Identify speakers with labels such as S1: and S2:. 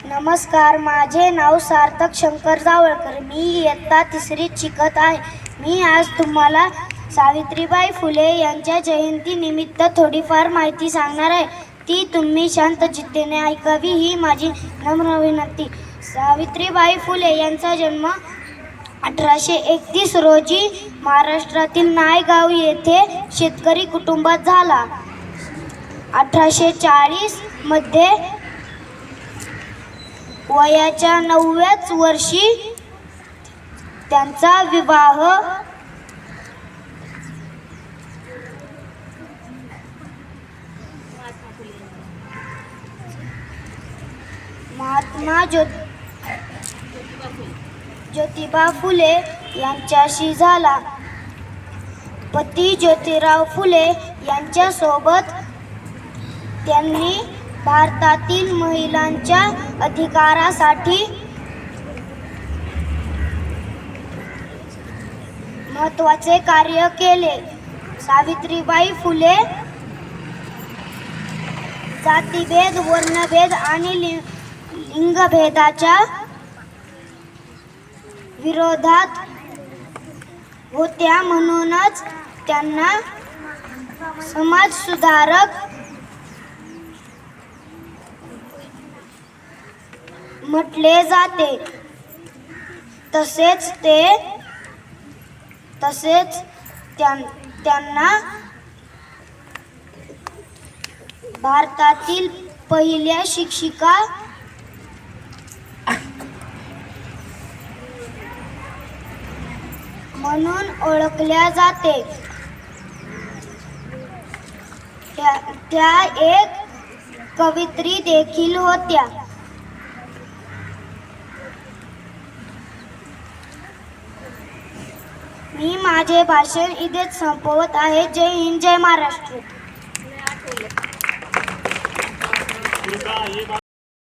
S1: नमस्कार, माझे नाव सार्थक शंकर जावळकर. मी इयत्ता तिसरीत शिकत आहे. मी आज तुम्हाला सावित्रीबाई फुले यांच्या जयंतीनिमित्त थोडीफार माहिती सांगणार आहे. ती तुम्ही शांत चित्तेने ऐकावी ही माझी नम्र विनंती. सावित्रीबाई फुले यांचा जन्म 1831 रोजी महाराष्ट्रातील नायगाव येथे शेतकरी कुटुंबात झाला. 1840 मध्ये वयाच्या 9व्याच वर्षी त्यांचा विवाह महात्मा ज्योतिबा फुले यांच्याशी झाला. पती ज्योतिराव फुले यांच्यासोबत त्यांनी भारतातील महिलांच्या अधिकारासाठी महत्त्वाचे कार्य केले. सावित्रीबाई फुले जातीभेद, वर्णभेद आणि लिंगभेदाच्या विरोधात होत्या, म्हणूनच त्यांना समाजसुधारक म्हटले जाते. तसेच त्यांना भारतातील पहिल्या शिक्षिका म्हणून ओळखल्या जाते. त्या एक कवयित्री देखील होत्या. मी माझे भाषण इथेच संपवत आहे. जय हिंद, जय महाराष्ट्र.